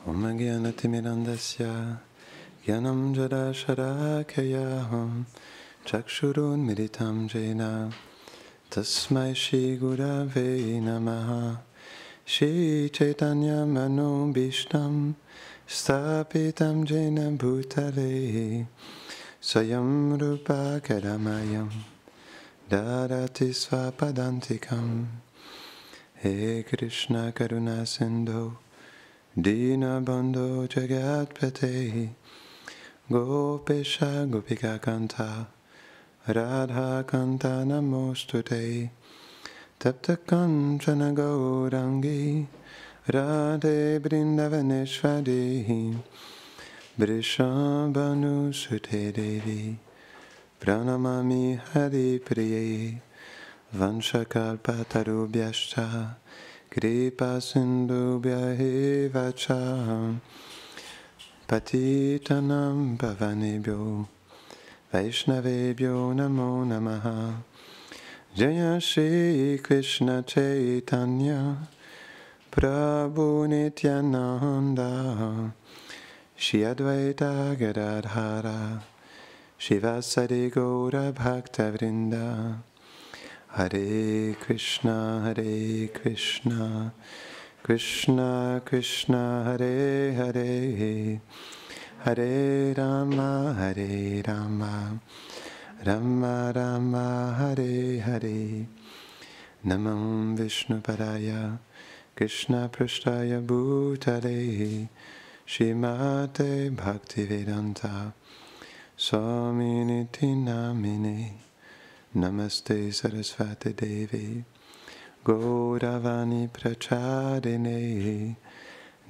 Om Gyanatimirandasya Gyanam Jada Sharakaya Chakshurun Militam Jena Tasmai Shri Gurave Namaha Shri Chaitanya Mano Bhishtam Stapitam Jena Bhutale Swayam Rupa Karamayam Dadati Svapadantikam He Krishna Karuna Sindhu Dina Bandho Jagatpate Gopesha Gopika Kanta Radha Kanta Namostute Tapta Kanchana Gaurangi Radhe Brindavaneshwari Brishabhanu Sute Devi Pranamami Hari Priye Vanshakalpatarubhyascha Kripa Sindhubhya eva cha Patitanam Pavanebhyo Vaishnavebhyo Namo Namaha Jaya Shri Krishna Chaitanya Prabhu Nityananda Shri Advaita Gadadhara Shivasari Gaura Bhakta Vrinda Hare Krishna, Krishna Krishna, Hare Hare, Hare Rama, Rama Rama, Hare Hare. Namam Vishnu Padaya, Krishna Prasthaya Bhutale, Shrimate Bhaktivedanta, Swaminiti Namine. Namaste Sarasvati Devi Gauravani Prachadine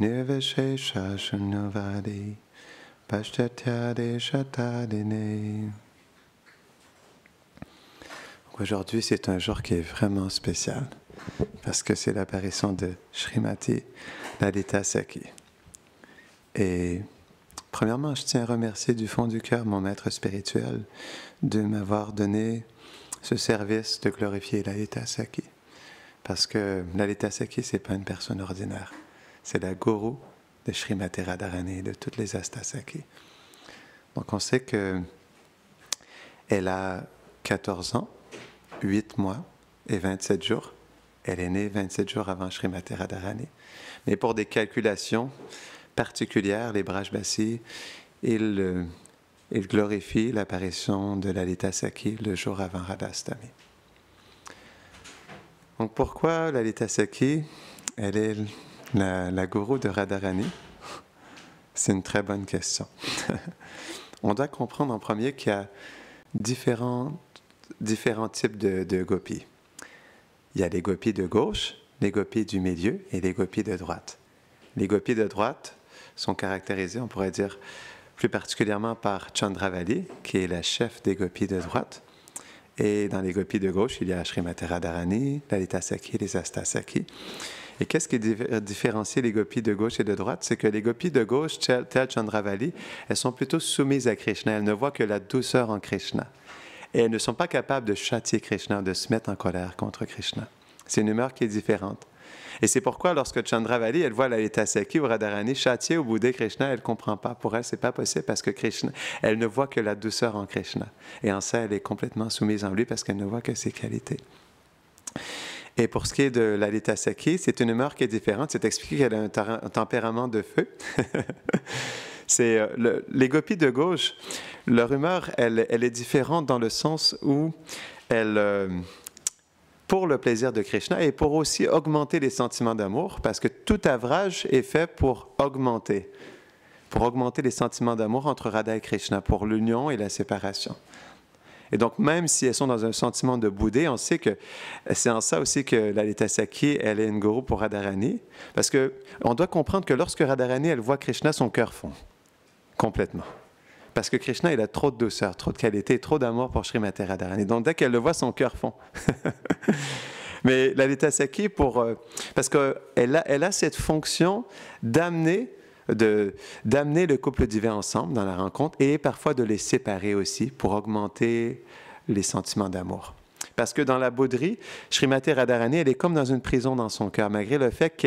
Nirvishesha Shunyavadi Paschatya Shatadine. Aujourd'hui, c'est un jour qui est vraiment spécial parce que c'est l'apparition de Srimati Lalita Sakhi. Et premièrement, je tiens à remercier du fond du cœur mon maître spirituel de m'avoir donné ce service de glorifier Lalita Sakhi. Parce que Lalita Sakhi, ce n'est pas une personne ordinaire. C'est la gourou de Srimati Radharani et de toutes les Astasakhi. Donc on sait qu'elle a 14 ans, 8 mois et 27 jours. Elle est née 27 jours avant Srimati Radharani. Mais pour des calculations particulières, les Brajbasis, ils glorifient l'apparition de Lalita Sakhi le jour avant Radhastami. Donc pourquoi Lalita Sakhi, elle est la gourou de Radharani? C'est une très bonne question. On doit comprendre en premier qu'il y a différents types de gopis. Il y a les gopis de gauche, les gopis du milieu et les gopis de droite. Les gopis de droite sont caractérisés, on pourrait dire, plus particulièrement par Chandravali, qui est la chef des gopis de droite. Et dans les gopis de gauche, il y a Srimati Radharani, Lalita Sakhi et les Astasakhi. Et qu'est-ce qui différencie les gopis de gauche et de droite? C'est que les gopis de gauche, telles Chandravali, elles sont plutôt soumises à Krishna. Elles ne voient que la douceur en Krishna. Et elles ne sont pas capables de châtier Krishna, de se mettre en colère contre Krishna. C'est une humeur qui est différente. Et c'est pourquoi lorsque Chandravali, elle voit Lalita Sakhi ou Radharani châtier ou bouder Krishna, elle ne comprend pas. Pour elle, ce n'est pas possible parce que Krishna, elle ne voit que la douceur en Krishna. Et en ça, elle est complètement soumise en lui parce qu'elle ne voit que ses qualités. Et pour ce qui est de Lalita Sakhi, c'est une humeur qui est différente. C'est expliqué qu'elle a un tempérament de feu. Les gopis de gauche, leur humeur, elle est différente dans le sens où pour le plaisir de Krishna et pour aussi augmenter les sentiments d'amour, parce que tout ouvrage est fait pour augmenter les sentiments d'amour entre Radha et Krishna, pour l'union et la séparation. Et donc, même si elles sont dans un sentiment de bouder, on sait que c'est en ça aussi que Lalita Sakhi, elle est une gourou pour Radharani, parce qu'on doit comprendre que lorsque Radharani, elle voit Krishna, son cœur fond, complètement. Parce que Krishna, il a trop de douceur, trop de qualité, trop d'amour pour Srimati Radharani. Donc, dès qu'elle le voit, son cœur fond. Mais Lalita Sakhi, parce qu'elle a cette fonction d'amener le couple divin ensemble dans la rencontre et parfois de les séparer aussi pour augmenter les sentiments d'amour. Parce que dans la bouderie, Srimati Radharani, elle est comme dans une prison dans son cœur, malgré le fait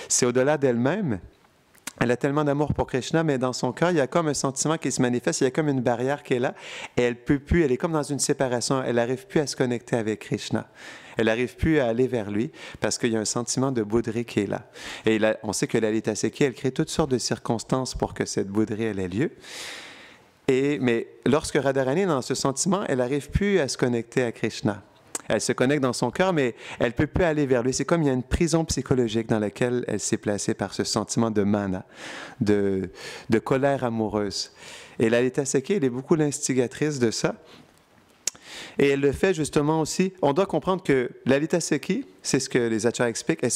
c'est au-delà d'elle-même. Elle a tellement d'amour pour Krishna, mais dans son cœur, il y a comme un sentiment qui se manifeste, il y a comme une barrière qui est là, et elle peut plus, elle est comme dans une séparation, elle n'arrive plus à se connecter avec Krishna. Elle n'arrive plus à aller vers lui, parce qu'il y a un sentiment de bouderie qui est là. Et là, on sait que Lalita Sekhi, elle crée toutes sortes de circonstances pour que cette bouderie, elle ait lieu. Mais lorsque Radharani est dans ce sentiment, elle n'arrive plus à se connecter à Krishna. Elle se connecte dans son cœur, mais elle ne peut plus aller vers lui. C'est comme il y a une prison psychologique dans laquelle elle s'est placée par ce sentiment de mana, de colère amoureuse. Et Lalita Sekhi, elle est beaucoup l'instigatrice de ça. Et elle le fait justement aussi. On doit comprendre que Lalita Sekhi, c'est ce que les acharyas expliquent, elle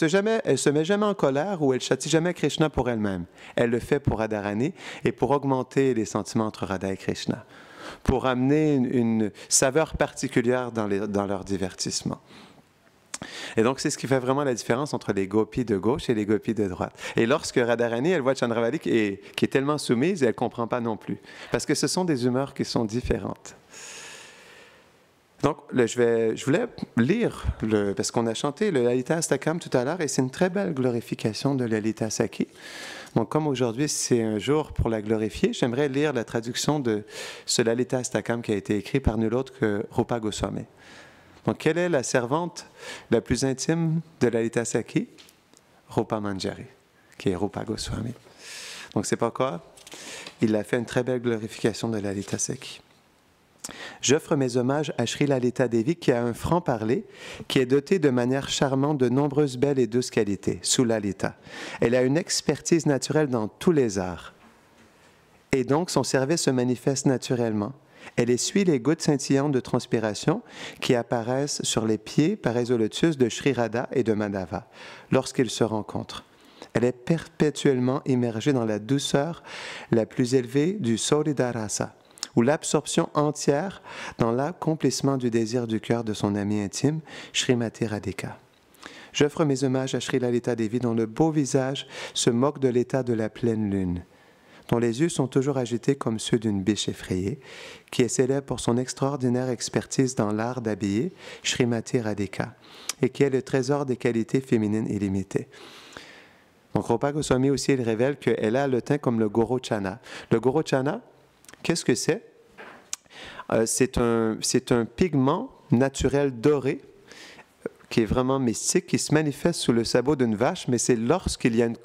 se met jamais en colère ou elle châtie jamais Krishna pour elle-même. Elle le fait pour Radharani et pour augmenter les sentiments entre Radha et Krishna, pour amener une saveur particulière dans leur divertissement. Et donc, c'est ce qui fait vraiment la différence entre les gopis de gauche et les gopis de droite. Et lorsque Radharani, elle voit Chandravali qui est tellement soumise, elle ne comprend pas non plus. Parce que ce sont des humeurs qui sont différentes. Donc, je voulais lire, parce qu'on a chanté le Lalita Astakam tout à l'heure, et c'est une très belle glorification de Lalita Sakhi. Donc, comme aujourd'hui, c'est un jour pour la glorifier, j'aimerais lire la traduction de ce Lalita Astakam qui a été écrit par nul autre que Rupa Goswami. Donc, quelle est la servante la plus intime de Lalita Sakhi? Rupa Manjari, qui est Rupa Goswami. Donc, c'est pourquoi il a fait une très belle glorification de Lalita Sakhi. J'offre mes hommages à Sri Lalita Devi qui a un franc-parler, qui est doté de manière charmante de nombreuses belles et douces qualités, sous Lalita. Elle a une expertise naturelle dans tous les arts. Et donc, son service se manifeste naturellement. Elle essuie les gouttes scintillantes de transpiration qui apparaissent sur les pieds pareils au lotus de Sri Radha et de Madhava lorsqu'ils se rencontrent. Elle est perpétuellement immergée dans la douceur la plus élevée du Soridarasa, ou l'absorption entière dans l'accomplissement du désir du cœur de son ami intime, Srimati Radhika. J'offre mes hommages à Sri Lalita Devi dont le beau visage se moque de l'état de la pleine lune, dont les yeux sont toujours agités comme ceux d'une biche effrayée, qui est célèbre pour son extraordinaire expertise dans l'art d'habiller, Srimati Radhika, et qui est le trésor des qualités féminines illimitées. Donc, Rupa Goswami aussi, il révèle qu'elle a le teint comme le Gorochana. Le Gorochana, qu'est-ce que c'est? C'est un pigment naturel doré qui est vraiment mystique, qui se manifeste sous le sabot d'une vache, mais c'est lorsqu'il y a une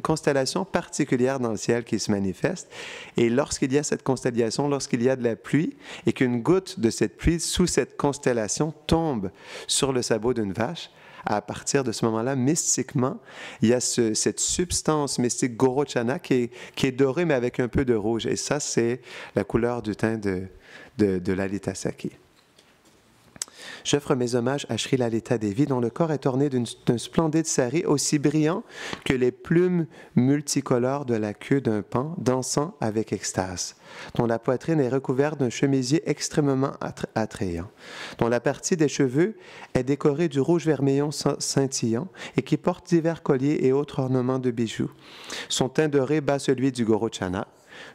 constellation particulière dans le ciel qui se manifeste. Et lorsqu'il y a cette constellation, lorsqu'il y a de la pluie, et qu'une goutte de cette pluie sous cette constellation tombe sur le sabot d'une vache, à partir de ce moment-là, mystiquement, il y a cette substance mystique Gorochana qui est dorée, mais avec un peu de rouge. Et ça, c'est la couleur du teint de Lalita Sakhi. J'offre mes hommages à Sri Lalita Devi, dont le corps est orné d'un splendide sari aussi brillant que les plumes multicolores de la queue d'un paon dansant avec extase, dont la poitrine est recouverte d'un chemisier extrêmement attrayant, dont la partie des cheveux est décorée du rouge vermillon scintillant et qui porte divers colliers et autres ornements de bijoux. Son teint doré bat celui du Gorochana,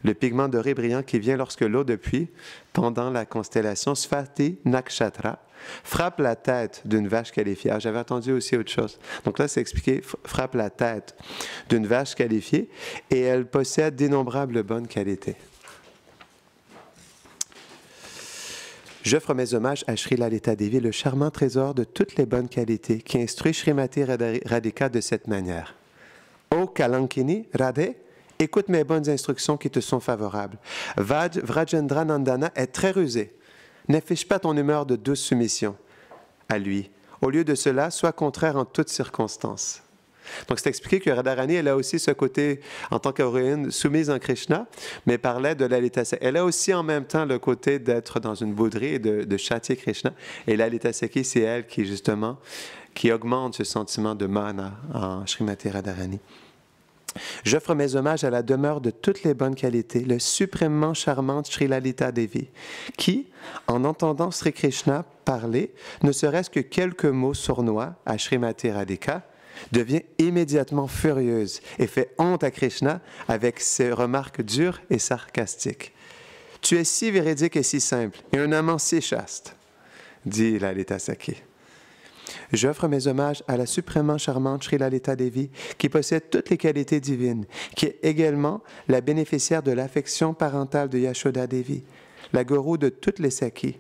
le pigment doré brillant qui vient lorsque l'eau de pluie, pendant la constellation Svati Nakshatra, frappe la tête d'une vache qualifiée. J'avais entendu aussi autre chose. Donc là, c'est expliqué, frappe la tête d'une vache qualifiée et elle possède d'innombrables bonnes qualités. J'offre mes hommages à Sri Lalita Devi, le charmant trésor de toutes les bonnes qualités, qui instruit Srimati Radhika de cette manière. Ô Kalankini, Radhe, écoute mes bonnes instructions qui te sont favorables. Vrajendra Nandana est très rusé. N'affiche pas ton humeur de douce soumission à lui. Au lieu de cela, sois contraire en toutes circonstances. Donc, c'est expliqué que Radharani, elle a aussi ce côté, en tant qu'héroïne, soumise en Krishna, mais parlait de Lalita Sakhi. Elle a aussi en même temps le côté d'être dans une bouderie et de châtier Krishna. Et Lalita Sakhi, c'est elle qui, justement, qui augmente ce sentiment de mana en Srimati Radharani. J'offre mes hommages à la demeure de toutes les bonnes qualités, le suprêmement charmante Sri Lalita Devi, qui, en entendant Sri Krishna parler, ne serait-ce que quelques mots sournois à Srimati Radhika, devient immédiatement furieuse et fait honte à Krishna avec ses remarques dures et sarcastiques. « Tu es si véridique et si simple, et un amant si chaste, dit Lalita Sakhi. J'offre mes hommages à la suprêmement charmante Sri Lalita Devi, qui possède toutes les qualités divines, qui est également la bénéficiaire de l'affection parentale de Yashoda Devi, la gourou de toutes les Sakis,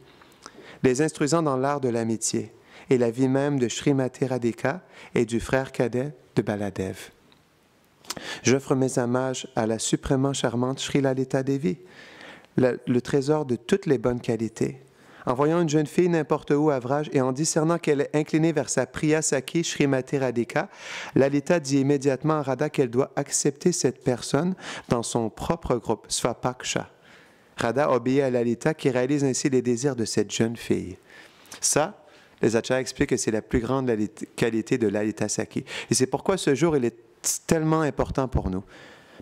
les instruisant dans l'art de l'amitié, et la vie même de Srimati Radhika et du frère cadet de Baladev. J'offre mes hommages à la suprêmement charmante Sri Lalita Devi, le trésor de toutes les bonnes qualités. En voyant une jeune fille n'importe où à Vraj et en discernant qu'elle est inclinée vers sa Priya Saki Srimati Radhika, Lalita dit immédiatement à Radha qu'elle doit accepter cette personne dans son propre groupe, Svapaksha. Radha obéit à Lalita qui réalise ainsi les désirs de cette jeune fille. Ça, les acharyas expliquent que c'est la plus grande qualité de Lalita Saki. Et c'est pourquoi ce jour, il est tellement important pour nous.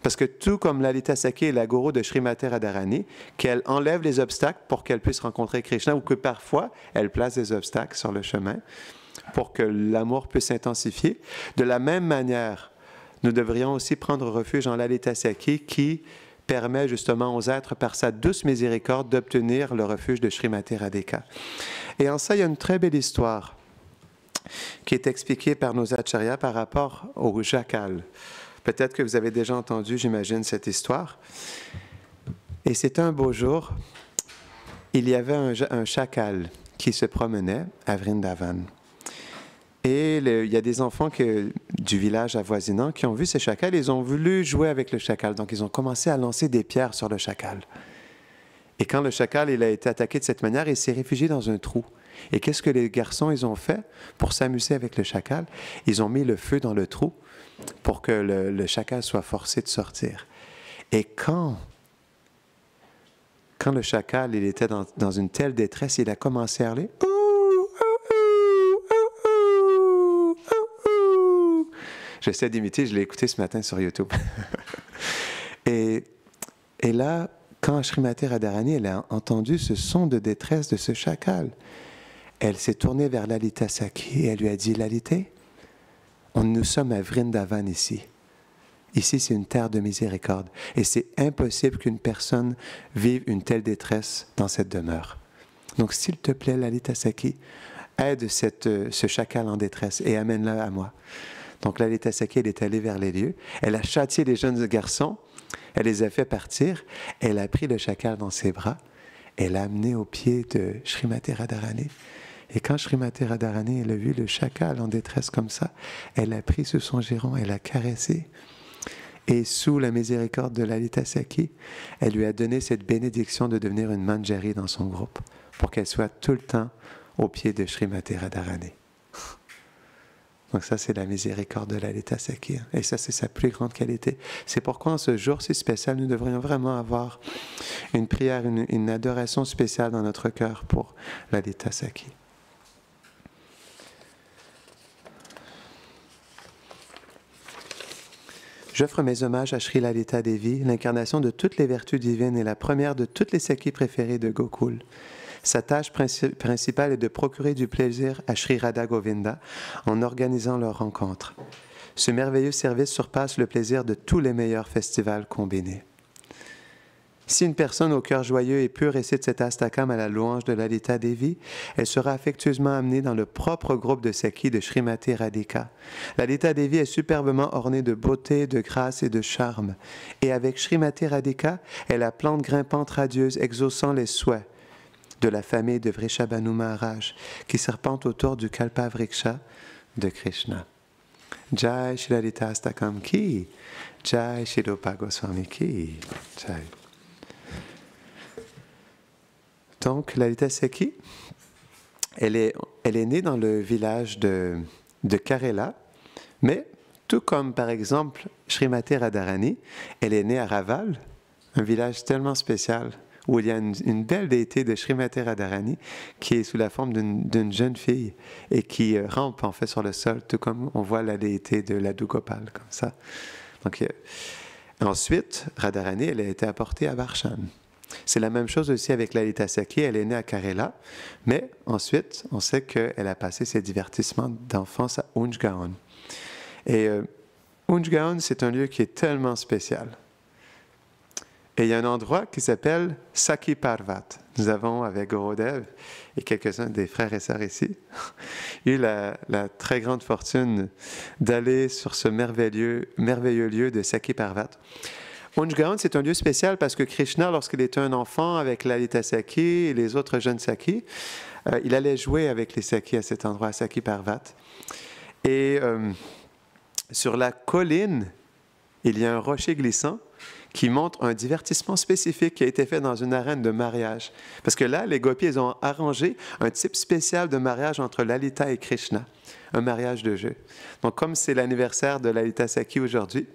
Parce que tout comme Lalita Saki est la gourou de Srimati Radharani, qu'elle enlève les obstacles pour qu'elle puisse rencontrer Krishna, ou que parfois elle place des obstacles sur le chemin pour que l'amour puisse s'intensifier. De la même manière, nous devrions aussi prendre refuge en Lalita Saki qui permet justement aux êtres, par sa douce miséricorde, d'obtenir le refuge de Srimati Radhika. Et en ça, il y a une très belle histoire qui est expliquée par nos acharyas par rapport au jackal. Peut-être que vous avez déjà entendu, j'imagine, cette histoire. Et c'était un beau jour. Il y avait un chacal qui se promenait à Vrindavan. Et il y a des enfants du village avoisinant qui ont vu ce chacal et ils ont voulu jouer avec le chacal. Donc, ils ont commencé à lancer des pierres sur le chacal. Et quand le chacal il a été attaqué de cette manière, il s'est réfugié dans un trou. Et qu'est-ce que les garçons ils ont fait pour s'amuser avec le chacal? Ils ont mis le feu dans le trou pour que le chacal soit forcé de sortir. Et quand le chacal il était dans une telle détresse, il a commencé à hurler. J'essaie d'imiter, je l'ai écouté ce matin sur YouTube. et là, quand Srimati Radharani elle a entendu ce son de détresse de ce chacal, elle s'est tournée vers Lalita Saki et elle lui a dit, Lalita, nous sommes à Vrindavan ici. Ici, c'est une terre de miséricorde. Et c'est impossible qu'une personne vive une telle détresse dans cette demeure. Donc, s'il te plaît, Lalita Saki, aide ce chacal en détresse et amène-le à moi. Donc, Lalita Saki, elle est allée vers les lieux. Elle a châtié les jeunes garçons. Elle les a fait partir. Elle a pris le chacal dans ses bras. Elle l'a amené au pied de Srimati Radharani. Et quand Srimati Radharani elle a vu le chacal en détresse comme ça, elle l'a pris sous son giron, elle l'a caressé. Et sous la miséricorde de Lalita Saki, elle lui a donné cette bénédiction de devenir une manjari dans son groupe, pour qu'elle soit tout le temps au pied de Srimati Radharani. Donc ça, c'est la miséricorde de Lalita Saki. Et ça, c'est sa plus grande qualité. C'est pourquoi en ce jour si spécial, nous devrions vraiment avoir une prière, une adoration spéciale dans notre cœur pour Lalita Saki. J'offre mes hommages à Sri Lalita Devi, l'incarnation de toutes les vertus divines et la première de toutes les Sakis préférées de Gokul. Sa tâche principale est de procurer du plaisir à Sri Radha Govinda en organisant leur rencontre. Ce merveilleux service surpasse le plaisir de tous les meilleurs festivals combinés. Si une personne au cœur joyeux et pur récite cet astakam à la louange de Lalita Devi, elle sera affectueusement amenée dans le propre groupe de Sakis de Srimati Radhika. Lalita Devi est superbement ornée de beauté, de grâce et de charme. Et avec Srimati Radhika, elle a plante grimpante radieuse exaucant les souhaits de la famille de Vrishabhanu Maharaj, qui serpente autour du Kalpa Vriksha de Krishna. Jai Shri Lalita Astakam ki, Jai Shri Rupa Goswami ki, Jai. Donc, Lalita Saki, elle est née dans le village de Karela, mais tout comme, par exemple, Srimati Radharani, elle est née à Raval, un village tellement spécial, où il y a une belle déité de Srimati Radharani qui est sous la forme d'une jeune fille et qui rampe en fait sur le sol, tout comme on voit la déité de Laddu Gopal, comme ça. Donc, ensuite, Radharani, elle a été apportée à Varshan. C'est la même chose aussi avec Lalita Saki, elle est née à Karela, mais ensuite, on sait qu'elle a passé ses divertissements d'enfance à Unjgaon. Et Unjgaon, c'est un lieu qui est tellement spécial. Et il y a un endroit qui s'appelle Sakhi Parvat. Nous avons, avec Gorodev et quelques-uns des frères et sœurs ici, eu la très grande fortune d'aller sur ce merveilleux lieu de Sakhi Parvat. Unjgaon, c'est un lieu spécial parce que Krishna, lorsqu'il était un enfant avec Lalita Sakhi et les autres jeunes Sakhi, il allait jouer avec les Sakhi à cet endroit, à Sakhi Parvat. Et sur la colline, il y a un rocher glissant qui montre un divertissement spécifique qui a été fait dans une arène de mariage. Parce que là, les gopis, ils ont arrangé un type spécial de mariage entre Lalita et Krishna, un mariage de jeu. Donc, comme c'est l'anniversaire de Lalita Sakhi aujourd'hui,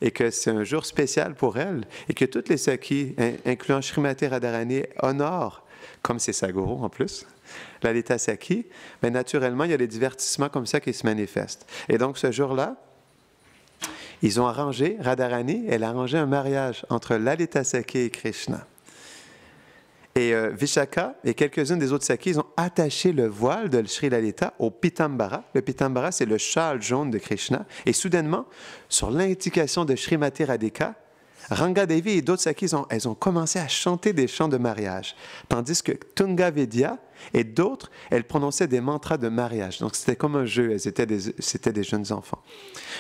et que c'est un jour spécial pour elle, et que toutes les Sakhi, incluant Srimati Radharani, honorent, comme c'est sa gourou en plus, Lalita Sakhi, bien naturellement, il y a des divertissements comme ça qui se manifestent. Et donc, ce jour-là, ils ont arrangé, Radharani, elle a arrangé un mariage entre Lalita Sakhi et Krishna. Et Vishaka et quelques-unes des autres Sakhi, ils ont attaché le voile de Sri Lalita au Pitambara. Le Pitambara, c'est le châle jaune de Krishna. Et soudainement, sur l'indication de Srimati Radhika, Ranga Devi et d'autres Sakhi, elles ont commencé à chanter des chants de mariage. Tandis que Tunga Vidya et d'autres, elles prononçaient des mantras de mariage. Donc c'était comme un jeu, c'était des jeunes enfants.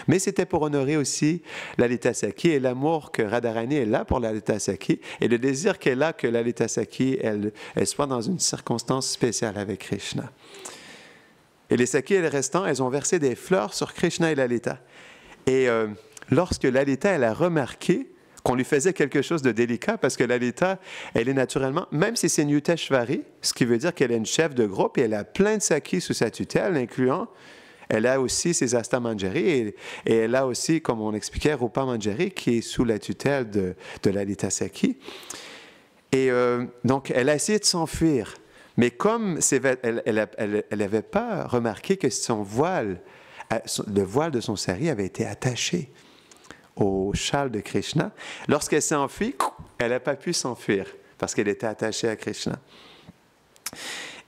Mais c'était pour honorer aussi Lalita Sakhi et l'amour que Radharani est là pour Lalita Sakhi et le désir qu'elle a que Lalita Sakhi, elle soit dans une circonstance spéciale avec Krishna. Et les Sakhi et les restants, elles ont versé des fleurs sur Krishna et Lalita. Et lorsque Lalita, elle a remarqué qu'on lui faisait quelque chose de délicat, parce que Lalita, elle est naturellement, même si c'est Nyuteshwari, ce qui veut dire qu'elle est une chef de groupe et elle a plein de Sakhi sous sa tutelle, incluant, elle a aussi ses Asta Manjari et elle a aussi, comme on expliquait, Rupa Manjari, qui est sous la tutelle de Lalita Sakhi. Et donc, elle a essayé de s'enfuir, mais comme elle n'avait pas remarqué que son voile, le voile de son sari avait été attaché au châle de Krishna. Lorsqu'elle s'est enfuie, elle n'a pas pu s'enfuir parce qu'elle était attachée à Krishna.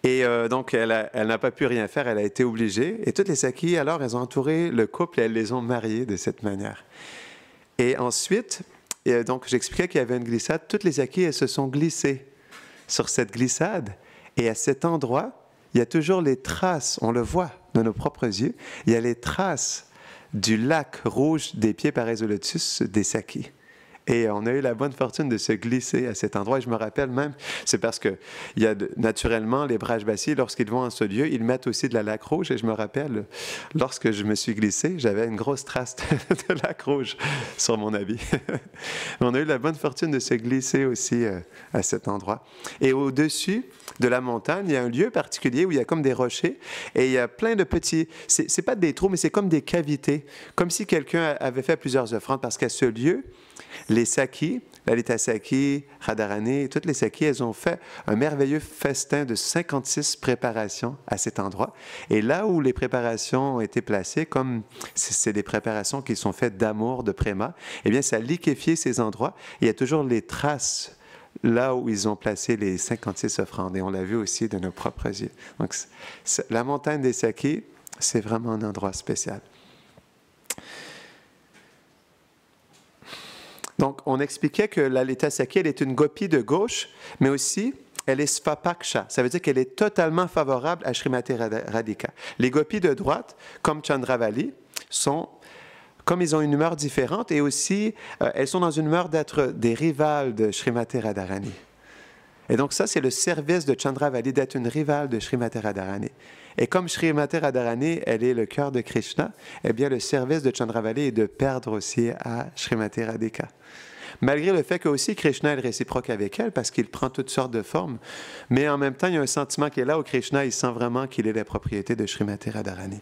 Et donc, elle n'a pas pu rien faire, elle a été obligée. Et toutes les Sakhi, alors, elles ont entouré le couple et elles les ont mariés de cette manière. Et ensuite, donc, j'expliquais qu'il y avait une glissade. Toutes les Sakhi, elles se sont glissées sur cette glissade. Et à cet endroit, il y a toujours les traces, on le voit de nos propres yeux, il y a les traces du lac rouge des pieds Parésolotus des Sakhi. Et on a eu la bonne fortune de se glisser à cet endroit. Et je me rappelle même, c'est parce que il y a naturellement les Brajbasi, lorsqu'ils vont en ce lieu, ils mettent aussi de la laque rouge. Et je me rappelle, lorsque je me suis glissé, j'avais une grosse trace de laque rouge sur mon habit. On a eu la bonne fortune de se glisser aussi à cet endroit. Et au-dessus de la montagne, il y a un lieu particulier où il y a comme des rochers et il y a plein de petits... C'est pas des trous, mais c'est comme des cavités. Comme si quelqu'un avait fait plusieurs offrandes parce qu'à ce lieu, les Sakhi, Lalita Sakhi, Radharani, toutes les Sakhi, elles ont fait un merveilleux festin de 56 préparations à cet endroit. Et là où les préparations ont été placées, comme c'est des préparations qui sont faites d'amour, de préma, eh bien, ça a liquéfié ces endroits. Il y a toujours les traces là où ils ont placé les 56 offrandes. Et on l'a vu aussi de nos propres yeux. Donc, la montagne des Sakhi, c'est vraiment un endroit spécial. Donc, on expliquait que Lalita Sakhi, elle est une gopi de gauche, mais aussi, elle est svapaksha. Ça veut dire qu'elle est totalement favorable à Srimati Radhika. Les gopis de droite, comme Chandravali, comme ils ont une humeur différente, et aussi, elles sont dans une humeur d'être des rivales de Srimati Radharani. Et donc ça, c'est le service de Chandravali, d'être une rivale de Srimati Radharani. Et comme Srimati Radharani, elle est le cœur de Krishna, eh bien, le service de Chandravali est de perdre aussi à Srimati Radhika. Malgré le fait que aussi Krishna est réciproque avec elle, parce qu'il prend toutes sortes de formes, mais en même temps, il y a un sentiment qui est là où Krishna, il sent vraiment qu'il est la propriété de Srimati Radharani.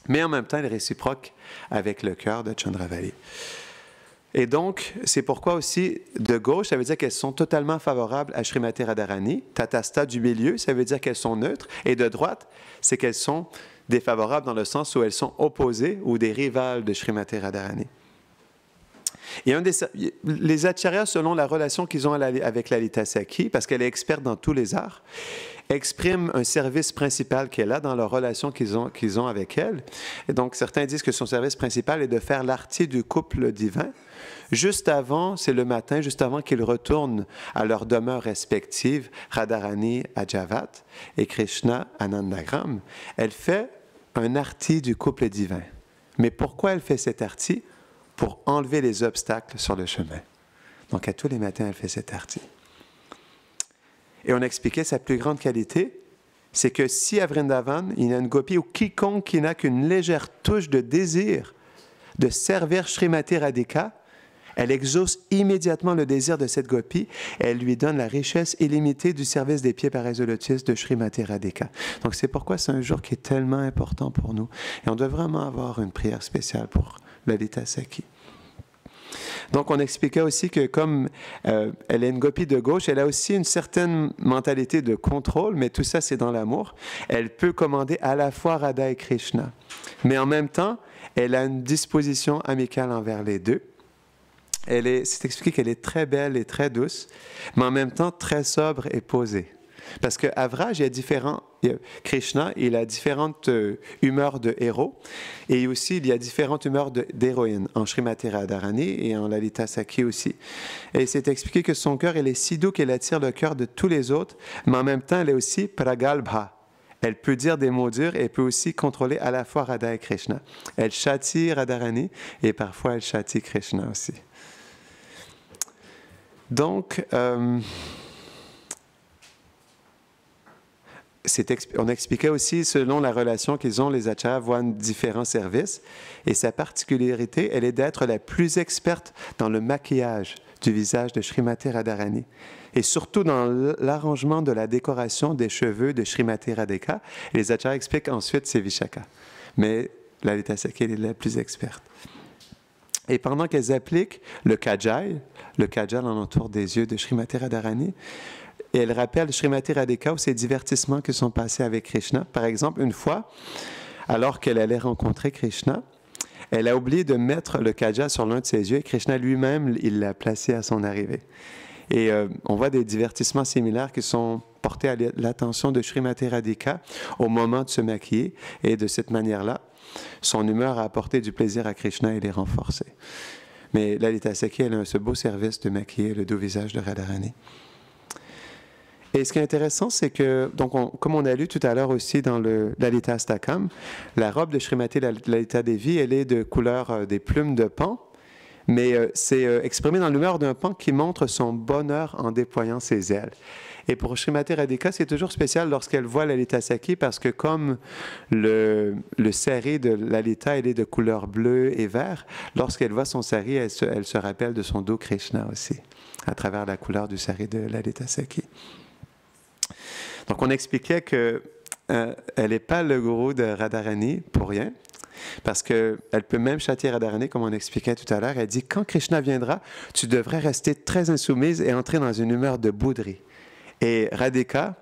Mais en même temps, il est réciproque avec le cœur de Chandravali. Et donc, c'est pourquoi aussi, de gauche, ça veut dire qu'elles sont totalement favorables à Srimati Radharani. Tatasta du milieu, ça veut dire qu'elles sont neutres. Et de droite, c'est qu'elles sont défavorables dans le sens où elles sont opposées ou des rivales de Srimati Radharani. Et les acharyas, selon la relation qu'ils ont avec Lalita Sakhi, parce qu'elle est experte dans tous les arts, exprime un service principal qu'elle a dans leur relation qu'ils ont avec elle. Et donc, certains disent que son service principal est de faire l'arti du couple divin. Juste avant, c'est le matin, juste avant qu'ils retournent à leur demeure respective, Radharani à Javat et Krishna à Nandagram, elle fait un arti du couple divin. Mais pourquoi elle fait cet arti? Pour enlever les obstacles sur le chemin. Donc, à tous les matins, elle fait cet arti. Et on expliquait sa plus grande qualité, c'est que si à Vrindavan, il y a une gopi ou quiconque qui n'a qu'une légère touche de désir de servir Srimati Radhika, elle exauce immédiatement le désir de cette gopi et elle lui donne la richesse illimitée du service des pieds pareils au lotus de Srimati Radhika. Donc c'est pourquoi c'est un jour qui est tellement important pour nous. Et on doit vraiment avoir une prière spéciale pour Lalita Sakhi. Donc, on expliquait aussi que comme elle est une gopi de gauche, elle a aussi une certaine mentalité de contrôle, mais tout ça, c'est dans l'amour. Elle peut commander à la fois Radha et Krishna. Mais en même temps, elle a une disposition amicale envers les deux. C'est expliqué qu'elle est très belle et très douce, mais en même temps très sobre et posée. Parce qu'à Vraj, Krishna, il a différentes humeurs de héros, et aussi il y a différentes humeurs d'héroïnes, en Srimati Radharani et en Lalita Sakhi aussi. Et c'est expliqué que son cœur, il est si doux qu'elle attire le cœur de tous les autres, mais en même temps, elle est aussi pragalbha. Elle peut dire des mots durs et elle peut aussi contrôler à la fois Radha et Krishna. Elle châtie Radharani et parfois elle châtie Krishna aussi. Donc, on expliquait aussi, selon la relation qu'ils ont, les acharyas voient différents services. Et sa particularité, elle est d'être la plus experte dans le maquillage du visage de Srimati Radharani. Et surtout dans l'arrangement de la décoration des cheveux de Srimati Radhika. Les acharyas expliquent ensuite c'est Vishaka. Mais Lalita Sakhi, elle est la plus experte. Et pendant qu'elles appliquent le kajal en entour des yeux de Srimati Radharani, et elle rappelle Srimati Radhika ou ses divertissements qui sont passés avec Krishna. Par exemple, une fois, alors qu'elle allait rencontrer Krishna, elle a oublié de mettre le kajal sur l'un de ses yeux et Krishna lui-même, il l'a placé à son arrivée. Et on voit des divertissements similaires qui sont portés à l'attention de Srimati Radhika au moment de se maquiller. Et de cette manière-là, son humeur a apporté du plaisir à Krishna et les renforcé. Mais Lalita Sakhi, elle a ce beau service de maquiller le doux visage de Radharani. Et ce qui est intéressant, c'est que, donc comme on a lu tout à l'heure aussi dans le Lalita Astakam, la robe de Srimati Lalita Devi, elle est de couleur des plumes de paon, mais c'est exprimé dans l'humeur d'un paon qui montre son bonheur en déployant ses ailes. Et pour Srimati Radhika, c'est toujours spécial lorsqu'elle voit Lalita Sakhi parce que comme le sari de Lalita, elle est de couleur bleue et vert, lorsqu'elle voit son sari, elle se rappelle de son doux Krishna aussi, à travers la couleur du sari de Lalita Sakhi. Donc, on expliquait qu'elle n'est pas le gourou de Radharani pour rien, parce qu'elle peut même châtier Radharani, comme on expliquait tout à l'heure. Elle dit, quand Krishna viendra, tu devrais rester très insoumise et entrer dans une humeur de bouderie. Et Radhika,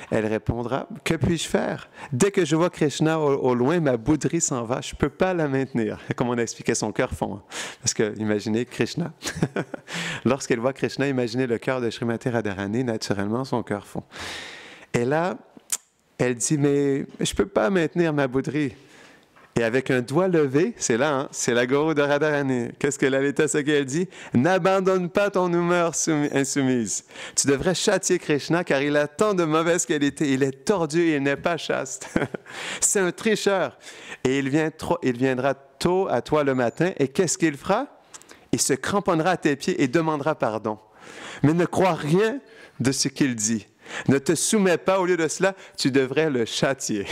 elle répondra, que puis-je faire? Dès que je vois Krishna au loin, ma bouderie s'en va, je ne peux pas la maintenir. Comme on expliquait, son cœur fond. Parce que, imaginez Krishna. Lorsqu'elle voit Krishna, imaginez le cœur de Srimati Radharani, naturellement, son cœur fond. Et là, elle dit, mais je ne peux pas maintenir ma bouderie. Et avec un doigt levé, c'est là, hein, c'est la gourou de Radharani. Qu'est-ce que Lalita Sakhi, elle dit? N'abandonne pas ton humeur insoumise. Tu devrais châtier Krishna car il a tant de mauvaises qualités. Il est tordu et il n'est pas chaste. C'est un tricheur. Et il viendra tôt à toi le matin. Et qu'est-ce qu'il fera? Il se cramponnera à tes pieds et demandera pardon. Mais ne crois rien de ce qu'il dit. Ne te soumets pas, au lieu de cela, tu devrais le châtier.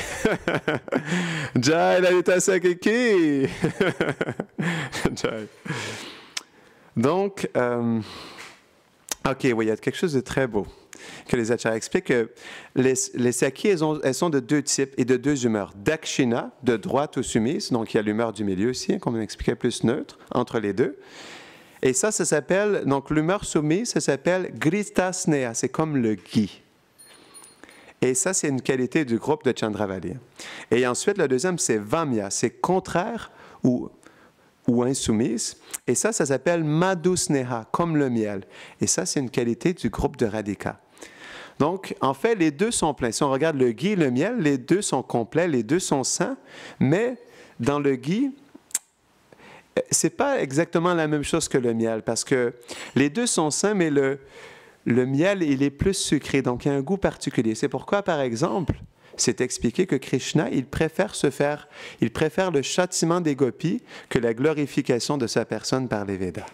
Jai Lalita Sakhi. Jai. Donc, OK, oui, il y a quelque chose de très beau que les acharyas expliquent que les Sakhi, elles sont de deux types et de deux humeurs. Dakshina, de droite ou soumise, donc il y a l'humeur du milieu aussi, comme on expliquait, plus neutre, entre les deux. Et ça s'appelle, donc l'humeur soumise, ça s'appelle Grita Sneha, c'est comme le ghee. Et ça, c'est une qualité du groupe de Chandravali. Et ensuite, le deuxième, c'est Vamya, c'est contraire ou insoumise. Et ça s'appelle Madhu Sneha, comme le miel. Et ça, c'est une qualité du groupe de Radhika. Donc, en fait, les deux sont pleins. Si on regarde le ghee et le miel, les deux sont complets, les deux sont sains, mais dans le ghee, c'est pas exactement la même chose que le miel, parce que les deux sont sains, mais le miel, il est plus sucré, donc il y a un goût particulier. C'est pourquoi, par exemple, c'est expliqué que Krishna, il préfère le châtiment des gopis que la glorification de sa personne par les Védas.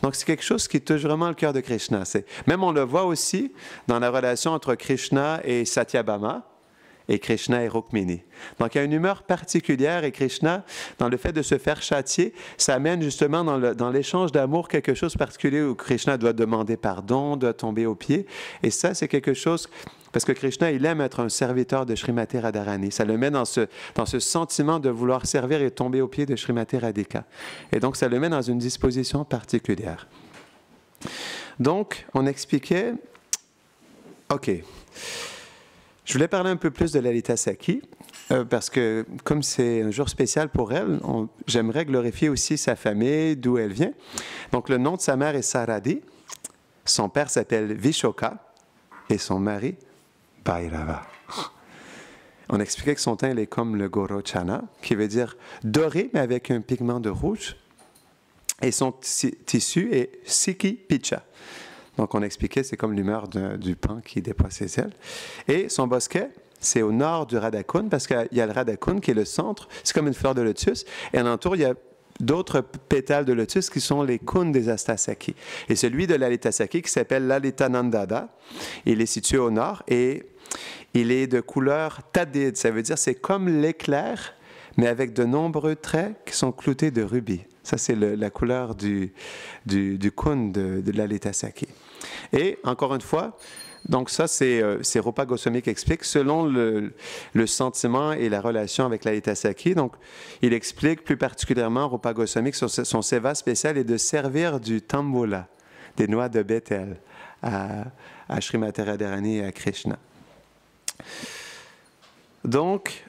Donc, c'est quelque chose qui touche vraiment le cœur de Krishna. Même on le voit aussi dans la relation entre Krishna et Satyabhama et Krishna et Rukmini. Donc, il y a une humeur particulière et Krishna, dans le fait de se faire châtier, ça amène justement dans l'échange d'amour quelque chose de particulier où Krishna doit demander pardon, doit tomber aux pieds. Et ça, c'est quelque chose... Parce que Krishna, il aime être un serviteur de Srimati Radharani. Ça le met dans ce sentiment de vouloir servir et tomber aux pieds de Srimati Radhika. Et donc, ça le met dans une disposition particulière. Donc, on expliquait... OK. Je voulais parler un peu plus de Lalita Sakhi, parce que comme c'est un jour spécial pour elle, j'aimerais glorifier aussi sa famille, d'où elle vient. Donc, le nom de sa mère est Saradi. Son père s'appelle Vishoka et son mari... Bhairava. On expliquait que son teint est comme le Gorochana, qui veut dire doré, mais avec un pigment de rouge. Et son tissu est Sikhi Picha. Donc, on expliquait, c'est comme l'humeur du pan qui déploie ses ailes. Et son bosquet, c'est au nord du Radhakund, parce qu'il y a le Radhakund qui est le centre. C'est comme une fleur de lotus. Et alentour, il y a d'autres pétales de lotus qui sont les kunds des Astasakhi. Et celui de Lalita Sakhi qui s'appelle Lalitanandada, il est situé au nord et il est de couleur tadid. Ça veut dire c'est comme l'éclair, mais avec de nombreux traits qui sont cloutés de rubis. Ça, c'est la couleur du kund de Lalita Sakhi. Et, encore une fois, donc ça, c'est Rupa Goswami qui explique, selon le sentiment et la relation avec Lalita Sakhi. Donc, il explique plus particulièrement, Rupa Goswami, que son seva spécial est de servir du tambula, des noix de Bethel, à Srimati Radharani et à Krishna. Donc,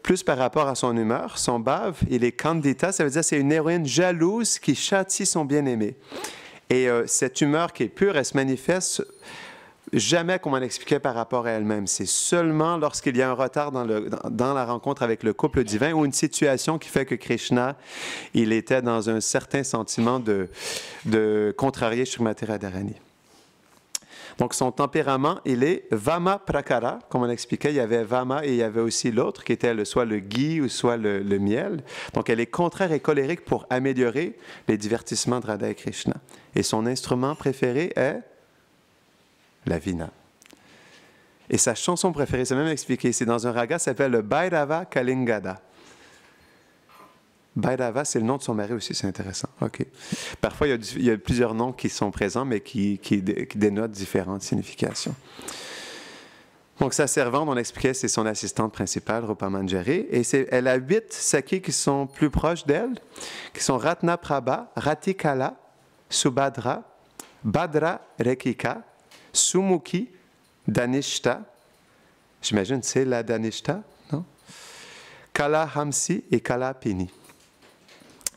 plus par rapport à son humeur, son bhava, il est kandita, ça veut dire c'est une héroïne jalouse qui châtie son bien-aimé. Et cette humeur qui est pure, elle se manifeste jamais, comme on l'expliquait, par rapport à elle-même. C'est seulement lorsqu'il y a un retard dans la rencontre avec le couple divin ou une situation qui fait que Krishna, il était dans un certain sentiment de contrarier Srimati Radharani. Donc, son tempérament, il est Vama Prakara. Comme on expliquait, il y avait Vama et il y avait aussi l'autre qui était soit le ghee ou soit le miel. Donc, elle est contraire et colérique pour améliorer les divertissements de Radha et Krishna. Et son instrument préféré est la vina. Et sa chanson préférée, c'est même expliqué, c'est dans un raga, ça s'appelle le Bhairava Kalingada. Bhairava, c'est le nom de son mari aussi, c'est intéressant. OK. Parfois, il y a plusieurs noms qui sont présents, mais qui dénotent différentes significations. Donc, sa servante, on expliquait, c'est son assistante principale, Rupa Manjari. Et elle a 8 sakhis qui sont plus proches d'elle, qui sont Ratna Prabha, Ratikala, Subhadra, Bhadra Rekika, Sumukhi, Danishta. J'imagine c'est la Danishta, non? Kala Hamsi et Kala Pini.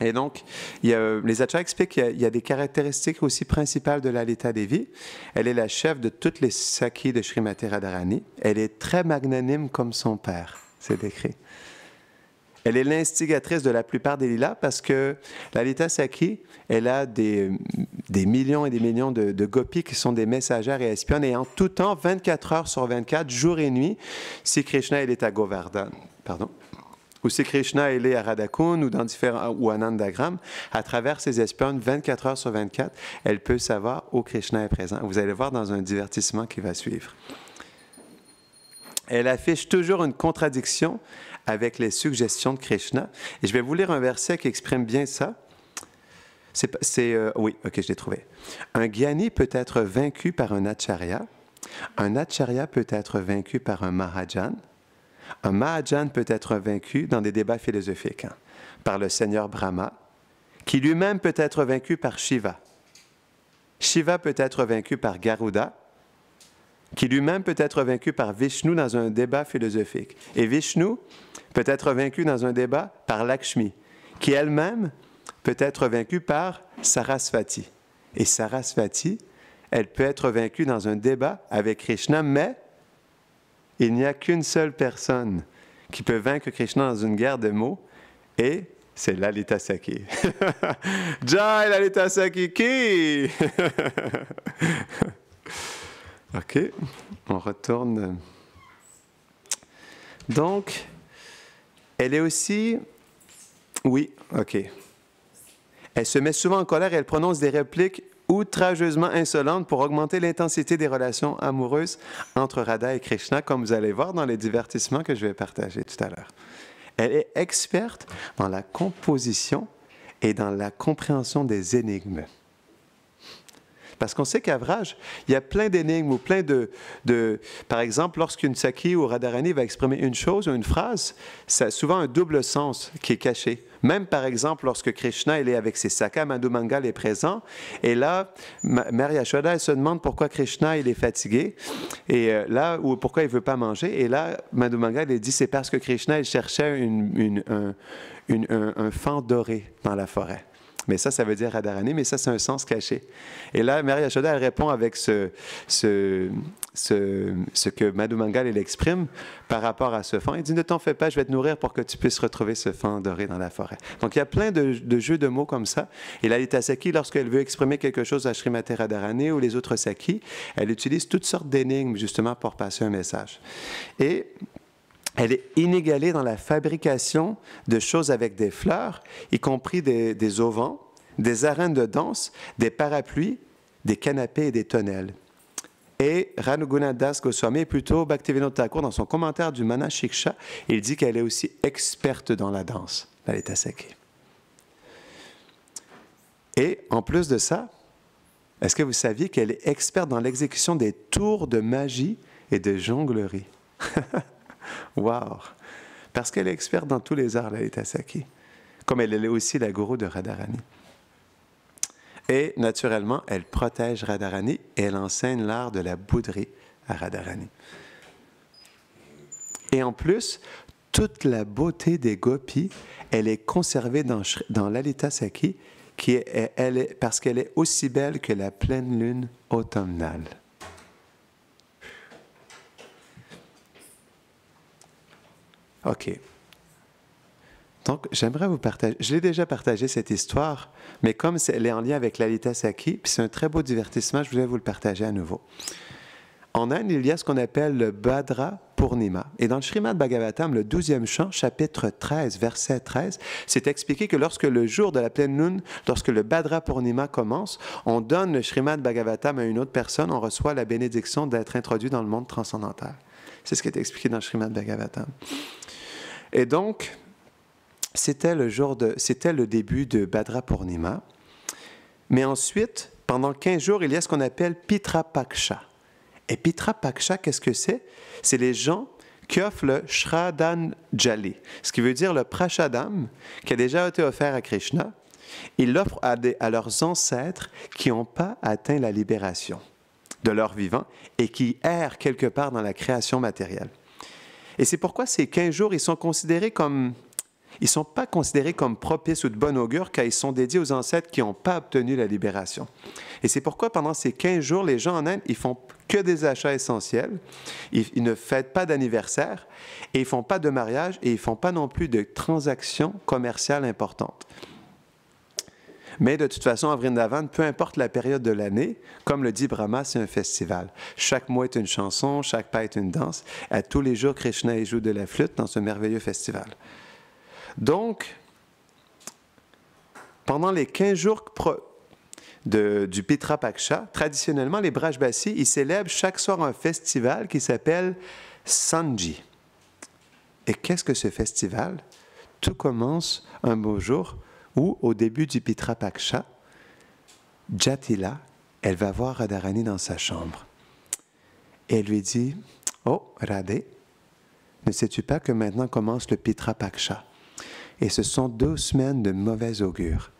Et donc, les acharyas expliquent qu'il y a des caractéristiques aussi principales de Lalita Devi. Elle est la chef de toutes les sakhis de Srimati Radharani. Elle est très magnanime comme son père, c'est décrit. Elle est l'instigatrice de la plupart des lilas parce que Lalita Sakhi, elle a des millions et des millions de gopis qui sont des messagères et espionnes. Et en tout temps, 24 heures sur 24, jour et nuit, si Krishna il est à Govardhan, ou si Krishna il est à Radhakund ou à Nandagram, à travers ses espionnes, 24 heures sur 24, elle peut savoir où Krishna est présent. Vous allez voir dans un divertissement qui va suivre. Elle affiche toujours une contradiction avec les suggestions de Krishna. Et je vais vous lire un verset qui exprime bien ça. Oui, OK, je l'ai trouvé. Un gyani peut être vaincu par un acharya peut être vaincu par un mahajan peut être vaincu dans des débats philosophiques par le Seigneur Brahma, qui lui-même peut être vaincu par Shiva. Shiva peut être vaincu par Garuda, qui lui-même peut être vaincu par Vishnu dans un débat philosophique. Et Vishnu peut être vaincu dans un débat par Lakshmi, qui elle-même peut être vaincue par Sarasvati. Et Sarasvati, elle peut être vaincue dans un débat avec Krishna, mais il n'y a qu'une seule personne qui peut vaincre Krishna dans une guerre de mots, et c'est Lalita Sakhi. Jai Lalita Sakhi ki! OK, on retourne. Donc, elle est aussi... Oui, OK. Elle se met souvent en colère et elle prononce des répliques outrageusement insolentes pour augmenter l'intensité des relations amoureuses entre Radha et Krishna, comme vous allez voir dans les divertissements que je vais partager tout à l'heure. Elle est experte dans la composition et dans la compréhension des énigmes. Parce qu'on sait qu'à Vraj, il y a plein d'énigmes ou plein par exemple, lorsqu'une Sakhi ou Radharani va exprimer une chose ou une phrase, ça a souvent un double sens qui est caché. Même, par exemple, lorsque Krishna il est avec ses Sakhas, Madhu Mangal est présent, et là, Mère Yashoda, elle se demande pourquoi Krishna il est fatigué, et là, ou pourquoi il ne veut pas manger, et là, Madhu Mangal il dit c'est parce que Krishna il cherchait un fan doré dans la forêt. Mais ça veut dire Radharani, mais ça, c'est un sens caché. Et là, Mère Yashoda, elle répond avec ce que Madhu Mangal, il exprime par rapport à ce fan. Il dit, ne t'en fais pas, je vais te nourrir pour que tu puisses retrouver ce fan doré dans la forêt. Donc, il y a plein de jeux de mots comme ça. Et Lalita Sakhi, lorsqu'elle veut exprimer quelque chose à Srimati Radharani ou les autres Sakhis, elle utilise toutes sortes d'énigmes, justement, pour passer un message. Et elle est inégalée dans la fabrication de choses avec des fleurs, y compris des auvents, des arènes de danse, des parapluies, des canapés et des tonnelles. Et Raghunath Das Goswami, plutôt Bhaktivinoda Thakur, dans son commentaire du Mana Shiksha, il dit qu'elle est aussi experte dans la danse, Lalita Sakhi. Et en plus de ça, est-ce que vous saviez qu'elle est experte dans l'exécution des tours de magie et de jonglerie? Wow! Parce qu'elle est experte dans tous les arts, Lalita Sakhi. Comme elle est aussi la gourou de Radharani. Et naturellement, elle protège Radharani et elle enseigne l'art de la bouderie à Radharani. Et en plus, toute la beauté des gopis, elle est conservée dans Lalita Sakhi, parce qu'elle est aussi belle que la pleine lune automnale. OK. Donc, j'aimerais vous partager... Je l'ai déjà partagé, cette histoire, mais comme elle est en lien avec Lalita Sakhi, puis c'est un très beau divertissement, je voulais vous le partager à nouveau. En Inde, il y a ce qu'on appelle le Bhadra Purnima. Et dans le Srimad Bhagavatam, le 12e chant, chapitre 13, verset 13, c'est expliqué que lorsque le jour de la pleine lune, lorsque le Bhadra Purnima commence, on donne le Srimad Bhagavatam à une autre personne, on reçoit la bénédiction d'être introduit dans le monde transcendantal. C'est ce qui est expliqué dans le Srimad Bhagavatam. Et donc, c'était le début de Bhadra Purnima. Mais ensuite, pendant 15 jours, il y a ce qu'on appelle Pitra Paksha. Et Pitra Paksha, qu'est-ce que c'est? C'est les gens qui offrent le Shraddhanjali, ce qui veut dire le prashadam qui a déjà été offert à Krishna. Ils l'offrent à leurs ancêtres qui n'ont pas atteint la libération de leur vivant et qui errent quelque part dans la création matérielle. Et c'est pourquoi ces 15 jours, ils sont pas considérés comme propices ou de bon augure, car ils sont dédiés aux ancêtres qui n'ont pas obtenu la libération. Et c'est pourquoi pendant ces 15 jours, les gens en Inde, ils font que des achats essentiels, ils ne fêtent pas d'anniversaire, et ils ne font pas de mariage, et ils ne font pas non plus de transactions commerciales importantes. Mais de toute façon, à Vrindavan, peu importe la période de l'année, comme le dit Brahma, c'est un festival. Chaque mois est une chanson, chaque pas est une danse. À tous les jours, Krishna joue de la flûte dans ce merveilleux festival. Donc, pendant les 15 jours du Pitra Paksha, traditionnellement, les Brajbasis, ils célèbrent chaque soir un festival qui s'appelle Sanji. Et qu'est-ce que ce festival? Tout commence un beau jour où, au début du Pitra Paksha, Jatila, elle va voir Radharani dans sa chambre. Et elle lui dit, « Oh, Radhe, ne sais-tu pas que maintenant commence le Pitra Paksha? Et ce sont 2 semaines de mauvais augure.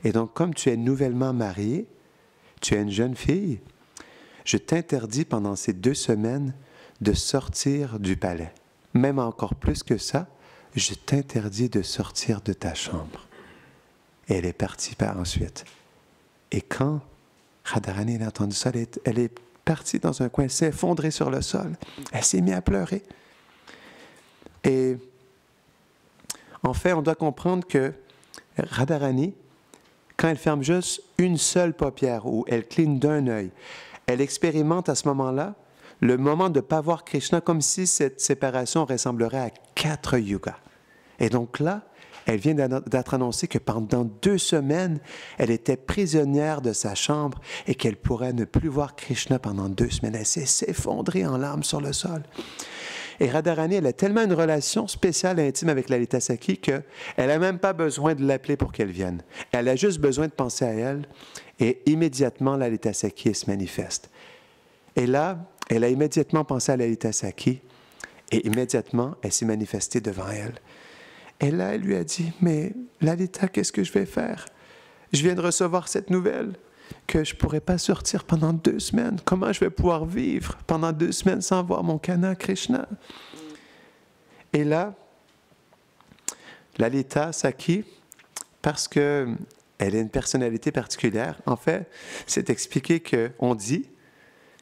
Et donc, comme tu es nouvellement mariée, tu es une jeune fille, je t'interdis pendant ces 2 semaines de sortir du palais. Même encore plus que ça, je t'interdis de sortir de ta chambre. » Et elle est partie par ensuite. Et quand Radharani, elle a entendu ça, elle est partie dans un coin, elle s'est effondrée sur le sol. Elle s'est mise à pleurer. Et en fait, on doit comprendre que Radharani, quand elle ferme juste une seule paupière ou elle cligne d'un œil, elle expérimente à ce moment-là le moment de ne pas voir Krishna comme si cette séparation ressemblerait à 4 yugas. Et donc là, elle vient d'être annoncée que pendant 2 semaines, elle était prisonnière de sa chambre et qu'elle pourrait ne plus voir Krishna pendant 2 semaines. Elle s'est effondrée en larmes sur le sol. Et Radharani, elle a tellement une relation spéciale et intime avec Lalita Sakhi qu'elle n'a même pas besoin de l'appeler pour qu'elle vienne. Elle a juste besoin de penser à elle et immédiatement, Lalita Sakhi se manifeste. Et là, elle a immédiatement pensé à Lalita Sakhi et immédiatement, elle s'est manifestée devant elle. Et là, elle lui a dit, « Mais Lalita, qu'est-ce que je vais faire? Je viens de recevoir cette nouvelle que je ne pourrai pas sortir pendant 2 semaines. Comment je vais pouvoir vivre pendant 2 semaines sans voir mon Kana Krishna? » Et là, Lalita Sakhi, parce qu'elle a une personnalité particulière, en fait, c'est expliqué qu'on dit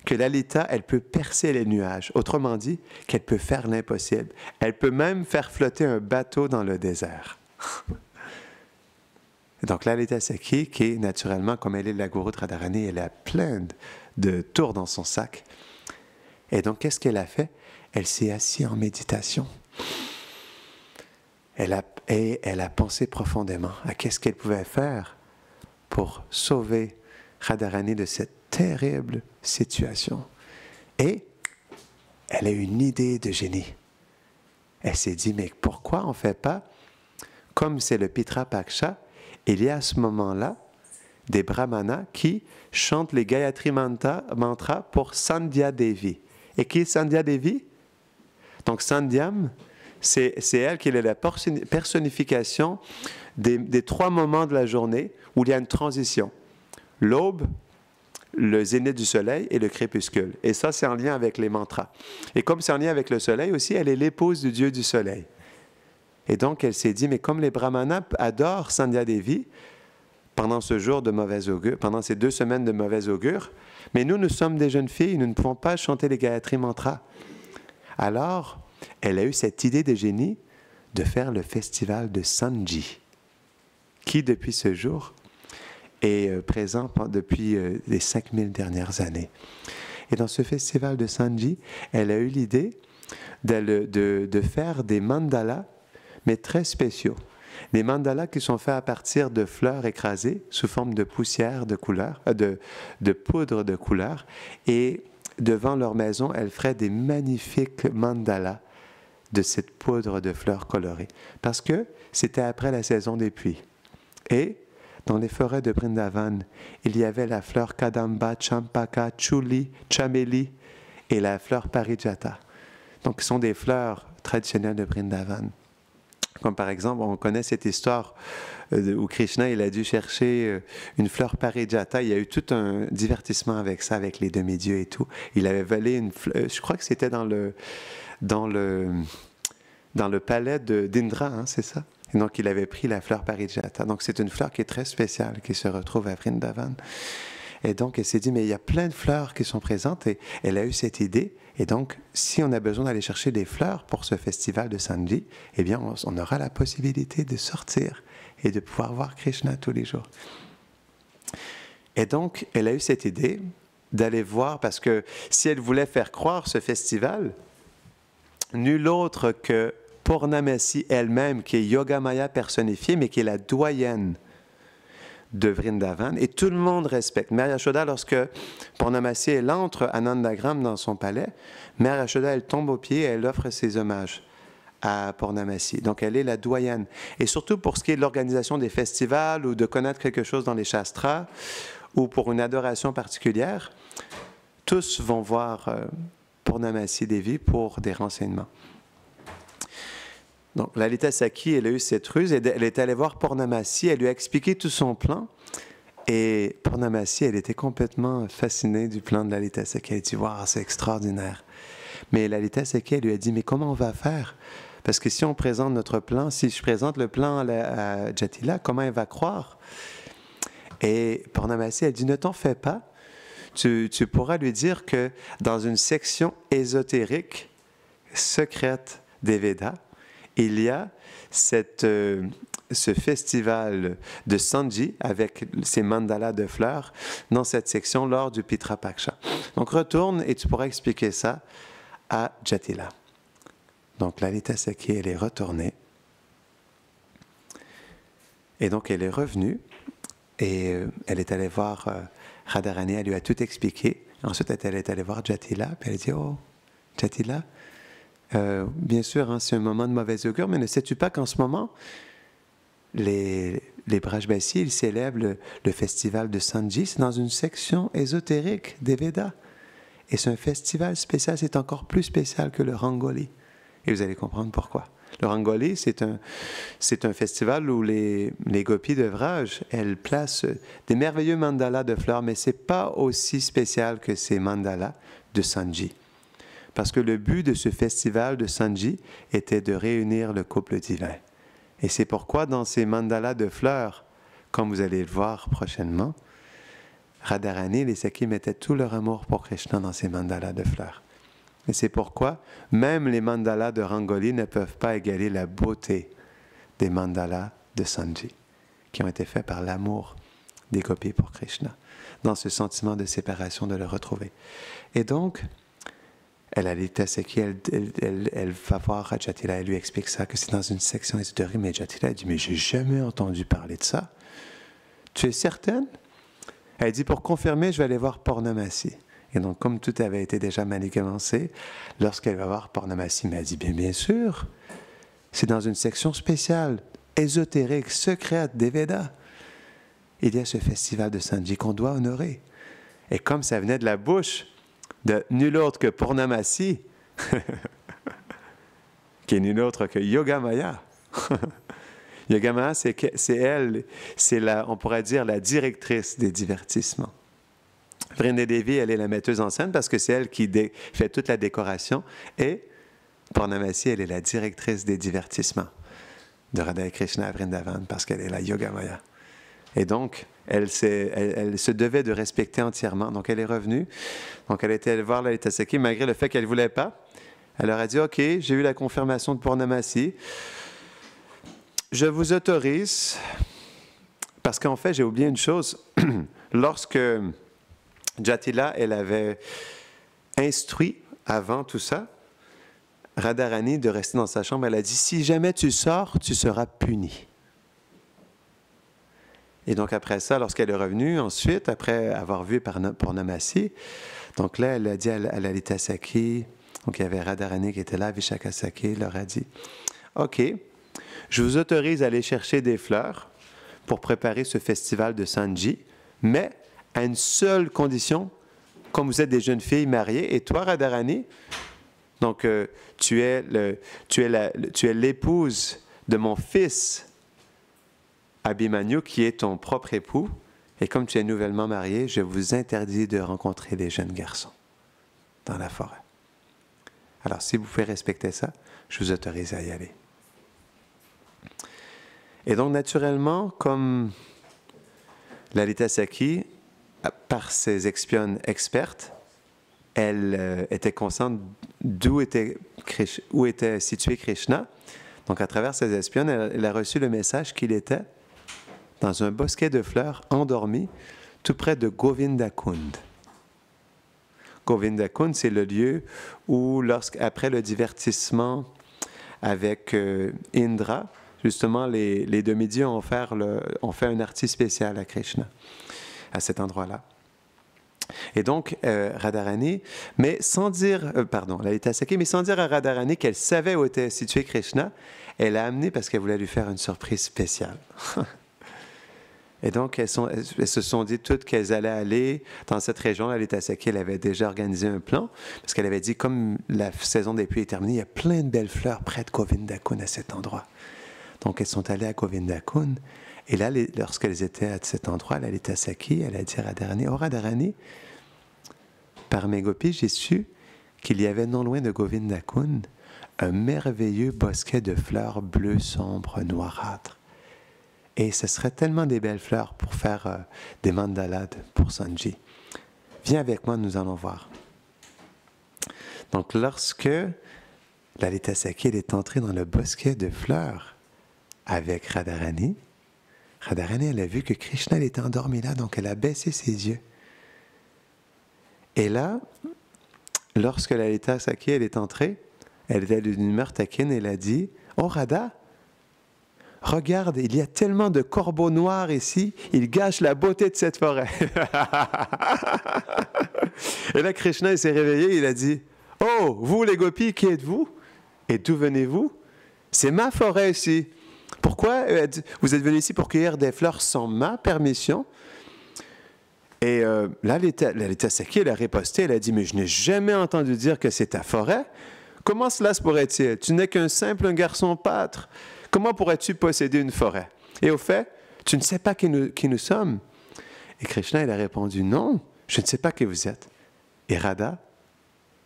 que Lalita, elle peut percer les nuages. Autrement dit, qu'elle peut faire l'impossible. Elle peut même faire flotter un bateau dans le désert. Donc, Lalita Sakhi, qui est naturellement, comme elle est la gourou de Radharani, elle a plein de tours dans son sac. Et donc, qu'est-ce qu'elle a fait? Elle s'est assise en méditation. Elle a pensé profondément à qu'est-ce qu'elle pouvait faire pour sauver Radharani de cette terrible situation. Et elle a eu une idée de génie. Elle s'est dit, mais pourquoi on ne fait pas, comme c'est le Pitra Paksha, il y a à ce moment-là des brahmanas qui chantent les Gayatri Mantra pour Sandhya Devi. Et qui est Sandhya Devi? Donc Sandhyam, c'est elle qui est la personnification des 3 moments de la journée où il y a une transition. L'aube, le zénith du soleil et le crépuscule. Et ça, c'est en lien avec les mantras. Et comme c'est en lien avec le soleil aussi, elle est l'épouse du dieu du soleil. Et donc, elle s'est dit, mais comme les brahmanas adorent Sandhya Devi pendant ce jour de mauvais augure, pendant ces 2 semaines de mauvais augure, mais nous sommes des jeunes filles, nous ne pouvons pas chanter les Gayatri Mantras. Alors, elle a eu cette idée de génie de faire le festival de Sanji, qui, depuis ce jour, est présent depuis les 5000 dernières années. Et dans ce festival de Sanji, elle a eu l'idée de faire des mandalas, mais très spéciaux. Des mandalas qui sont faits à partir de fleurs écrasées sous forme de poussière de couleur, de poudre de couleur. Et devant leur maison, elle ferait des magnifiques mandalas de cette poudre de fleurs colorées. Parce que c'était après la saison des pluies. Et dans les forêts de Vrindavan, il y avait la fleur Kadamba, Champaka, Chuli, Chameli et la fleur Parijata. Donc, ce sont des fleurs traditionnelles de Vrindavan. Comme par exemple, on connaît cette histoire où Krishna il a dû chercher une fleur Parijata. Il y a eu tout un divertissement avec ça, avec les demi-dieux et tout. Il avait volé une fleur, je crois que c'était dans le palais d'Indra, hein, c'est ça? Et donc, il avait pris la fleur Parijata. Donc, c'est une fleur qui est très spéciale, qui se retrouve à Vrindavan. Et donc, elle s'est dit, mais il y a plein de fleurs qui sont présentes. Et elle a eu cette idée. Et donc, si on a besoin d'aller chercher des fleurs pour ce festival de Sanji, eh bien, on aura la possibilité de sortir et de pouvoir voir Krishna tous les jours. Et donc, elle a eu cette idée d'aller voir, parce que si elle voulait faire croire ce festival, nul autre que Purnamasi elle-même, qui est Yogamaya personnifiée, mais qui est la doyenne de Vrindavan, et tout le monde respecte. Mère Yashoda, lorsque Purnamasi elle entre à Nandagram dans son palais, Mère Yashoda, elle tombe aux pieds et elle offre ses hommages à Purnamasi. Donc, elle est la doyenne. Et surtout pour ce qui est de l'organisation des festivals ou de connaître quelque chose dans les shastras ou pour une adoration particulière, tous vont voir Purnamasi Devi pour des renseignements. Donc, Lalita Sakhi, elle a eu cette ruse, elle est allée voir Purnamasi, elle lui a expliqué tout son plan, et Purnamasi, elle était complètement fascinée du plan de Lalita Sakhi. Elle a dit, « Wow, c'est extraordinaire ». Mais Lalita Sakhi, elle lui a dit, « Mais comment on va faire? Parce que si on présente notre plan, si je présente le plan à Jatila, comment elle va croire? » Et Purnamasi, elle dit, « Ne t'en fais pas, tu pourras lui dire que dans une section ésotérique, secrète des Védas, il y a ce festival de Sanji avec ces mandalas de fleurs dans cette section lors du Pitra Paksha. Donc retourne et tu pourras expliquer ça à Jatila. Donc Lalita Sakhi, elle est retournée. Et donc elle est revenue et elle est allée voir Radharani, elle lui a tout expliqué. Ensuite elle est allée voir Jatila, puis elle a dit « Oh, Jatila, bien sûr, hein, c'est un moment de mauvaise augure, mais ne sais-tu pas qu'en ce moment, les Brajbasis, ils célèbrent le festival de Sanji, c'est dans une section ésotérique des Védas. Et c'est un festival spécial, c'est encore plus spécial que le Rangoli. » Et vous allez comprendre pourquoi. Le Rangoli, c'est un festival où les gopis de Vraj, elles placent des merveilleux mandalas de fleurs, mais ce n'est pas aussi spécial que ces mandalas de Sanji. Parce que le but de ce festival de Sanji était de réunir le couple divin. Et c'est pourquoi dans ces mandalas de fleurs, comme vous allez le voir prochainement, Radharani et les Sakhis mettaient tout leur amour pour Krishna dans ces mandalas de fleurs. Et c'est pourquoi même les mandalas de Rangoli ne peuvent pas égaler la beauté des mandalas de Sanji, qui ont été faits par l'amour des gopis pour Krishna, dans ce sentiment de séparation, de le retrouver. Et donc, Lalita Sakhi, elle va voir Jatila, elle lui explique ça, que c'est dans une section ésotérique, mais Jatila, elle dit « Mais j'ai jamais entendu parler de ça. Tu es certaine ?» Elle dit « Pour confirmer, je vais aller voir Purnamasi. » Et donc, comme tout avait été déjà manigancé, lorsqu'elle va voir Purnamasi, elle dit « Bien sûr, c'est dans une section spéciale, ésotérique, secrète des Védas. Il y a ce festival de Sanji qu'on doit honorer. » Et comme ça venait de la bouche de nul autre que Purnamasi, qui est nul autre que Yogamaya. Yogamaya, c'est elle, on pourrait dire la directrice des divertissements. Vrinda Devi, elle est la metteuse en scène parce que c'est elle qui fait toute la décoration. Et Purnamasi, elle est la directrice des divertissements de Radha et Krishna à Vrindavan parce qu'elle est la Yogamaya. Et donc, elle se devait de respecter entièrement. Donc, elle est revenue. Donc, elle était allée voir Lalita Sakhi, malgré le fait qu'elle ne voulait pas. Elle leur a dit, « OK, j'ai eu la confirmation de Purnamasi. Je vous autorise, parce qu'en fait, j'ai oublié une chose. Lorsque Jatila, elle avait instruit avant tout ça, Radharani de rester dans sa chambre, elle a dit, « Si jamais tu sors, tu seras puni. » Et donc après ça, lorsqu'elle est revenue, ensuite, après avoir vu Purnamasi, donc là, elle a dit à Lalita Sakhi, donc il y avait Radharani qui était là, Vishaka Sakhi, leur a dit, « OK, je vous autorise à aller chercher des fleurs pour préparer ce festival de Sanji, mais à une seule condition, comme vous êtes des jeunes filles mariées, et toi, Radharani, donc tu es l'épouse de mon fils, Abhimanyu, qui est ton propre époux, et comme tu es nouvellement marié, je vous interdis de rencontrer les jeunes garçons dans la forêt. Alors, si vous pouvez respecter ça, je vous autorise à y aller. » Et donc, naturellement, comme Lalita Sakhi, par ses espionnes expertes, elle était consciente où était situé Krishna. Donc, à travers ses espionnes, elle a reçu le message qu'il était dans un bosquet de fleurs endormi, tout près de Govindakund. Govindakund, c'est le lieu où, après le divertissement avec Indra, justement, les demi-dieux ont fait un artiste spécial à Krishna, à cet endroit-là. Et donc, Radharani, mais sans dire, Lalita Sakhi, mais sans dire à Radharani qu'elle savait où était situé Krishna, elle l'a amené parce qu'elle voulait lui faire une surprise spéciale. Et donc, elles se sont dit toutes qu'elles allaient aller dans cette région. Lalita Sakhi, elle avait déjà organisé un plan, parce qu'elle avait dit, comme la saison des pluies est terminée, il y a plein de belles fleurs près de Govindakund à cet endroit. Donc, elles sont allées à Govindakund. Et là, lorsqu'elles étaient à cet endroit, Lalita Sakhi, elle a dit à Radharani, « Oh Radharani, par mes gopis, j'ai su qu'il y avait non loin de Govindakund un merveilleux bosquet de fleurs bleues sombres noirâtres. Et ce serait tellement des belles fleurs pour faire des mandalas pour Sanji. Viens avec moi, nous allons voir. Donc, lorsque Lalita Sakhi est entrée dans le bosquet de fleurs avec Radharani, Radharani, elle a vu que Krishna elle était endormi là, donc elle a baissé ses yeux. Et là, lorsque Lalita Sakhi elle est entrée, elle était d'une humeur taquine et elle a dit « Oh Radha, regarde, il y a tellement de corbeaux noirs ici, ils gâchent la beauté de cette forêt. » Et là, Krishna il s'est réveillé, il a dit « Oh, vous les gopis, qui êtes-vous? Et d'où venez-vous? C'est ma forêt ici. Pourquoi vous êtes venus ici pour cueillir des fleurs sans ma permission? » Et là, Lalita Sakhi, elle a riposté, elle a dit « Mais je n'ai jamais entendu dire que c'est ta forêt. Comment cela se pourrait-il? Tu n'es qu'un simple garçon pâtre. Comment pourrais-tu posséder une forêt? Et au fait, tu ne sais pas qui nous sommes. » Et Krishna, il a répondu « Non, je ne sais pas qui vous êtes. » Et Radha,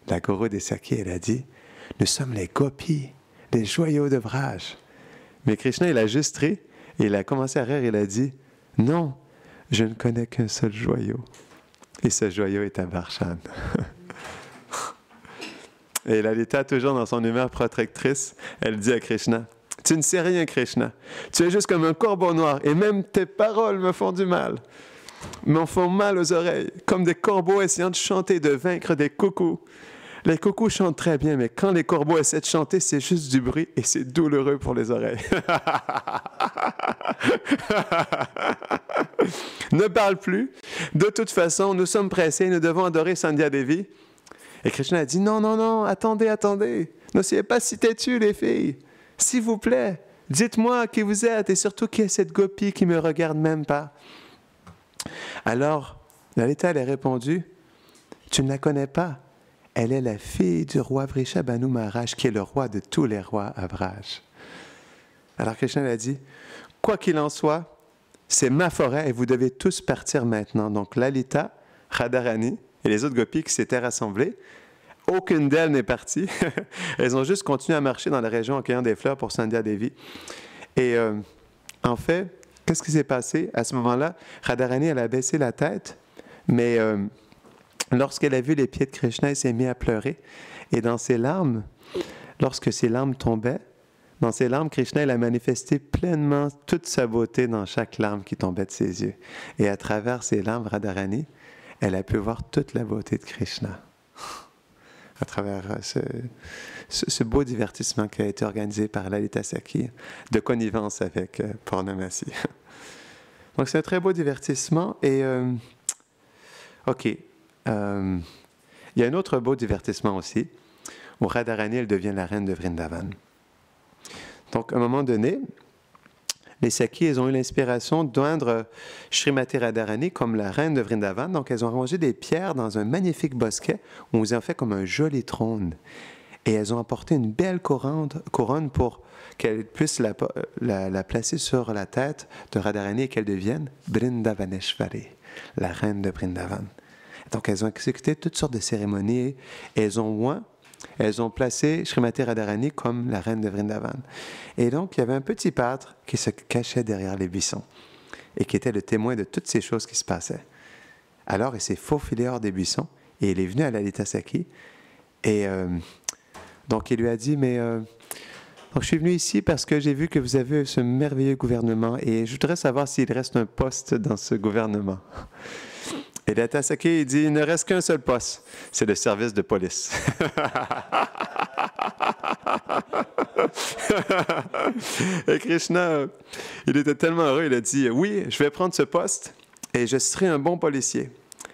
la gourou des Sakhi, elle a dit « Nous sommes les gopis, les joyaux de Vraj. » Mais Krishna, il a juste ri et il a commencé à rire. Il a dit « Non, je ne connais qu'un seul joyau. Et ce joyau est un Darshan. » Et Lalita, toujours dans son humeur protectrice, elle dit à Krishna, « Tu ne sais rien, Krishna. Tu es juste comme un corbeau noir et même tes paroles me font du mal. M'en font mal aux oreilles, comme des corbeaux essayant de chanter, de vaincre des coucous. Les coucous chantent très bien, mais quand les corbeaux essaient de chanter, c'est juste du bruit et c'est douloureux pour les oreilles. » Ne parle plus. De toute façon, nous sommes pressés, nous devons adorer Sandhya Devi. Et Krishna a dit, non, non, non, attendez, attendez. Ne soyez pas si têtus, les filles. S'il vous plaît, dites-moi qui vous êtes et surtout qui est cette gopie qui ne me regarde même pas. Alors, Lalita, elle a répondu, tu ne la connais pas. Elle est la fille du roi Vrishabhanu Maharaj, qui est le roi de tous les rois à Vraj. Alors Krishna elle a dit, quoi qu'il en soit, c'est ma forêt et vous devez tous partir maintenant. Donc Lalita, Radharani et les autres gopis qui s'étaient rassemblés, aucune d'elles n'est partie. Elles ont juste continué à marcher dans la région en cueillant des fleurs pour Sandhya Devi. Et en fait, qu'est-ce qui s'est passé? À ce moment-là, Radharani, elle a baissé la tête, mais lorsqu'elle a vu les pieds de Krishna, elle s'est mise à pleurer. Et dans ses larmes, lorsque ses larmes tombaient, dans ses larmes, Krishna il a manifesté pleinement toute sa beauté dans chaque larme qui tombait de ses yeux. Et à travers ses larmes, Radharani, elle a pu voir toute la beauté de Krishna. À travers ce beau divertissement qui a été organisé par Lalita Sakhi, de connivence avec Purnamasi. Donc c'est un très beau divertissement. Et OK. Il y a un autre beau divertissement aussi, où Radharani elle devient la reine de Vrindavan. Donc, à un moment donné, les Sakhi, elles ont eu l'inspiration d'oindre Srimati Radharani comme la reine de Vrindavan. Donc, elles ont rangé des pierres dans un magnifique bosquet où ils ont fait comme un joli trône. Et elles ont apporté une belle couronne pour qu'elles puissent la placer sur la tête de Radharani et qu'elle devienne Vrindavaneshvari, la reine de Vrindavan. Donc, elles ont exécuté toutes sortes de cérémonies et elles ont placé Srimati Radharani comme la reine de Vrindavan. Et donc, il y avait un petit pâtre qui se cachait derrière les buissons et qui était le témoin de toutes ces choses qui se passaient. Alors, il s'est faufilé hors des buissons et il est venu à Lalita Sakhi. Et donc, il lui a dit, mais donc, je suis venu ici parce que j'ai vu que vous avez ce merveilleux gouvernement et je voudrais savoir s'il reste un poste dans ce gouvernement. Et Lalita Sakhi, il dit, il ne reste qu'un seul poste, c'est le service de police. Et Krishna, il était tellement heureux, il a dit, oui, je vais prendre ce poste et je serai un bon policier.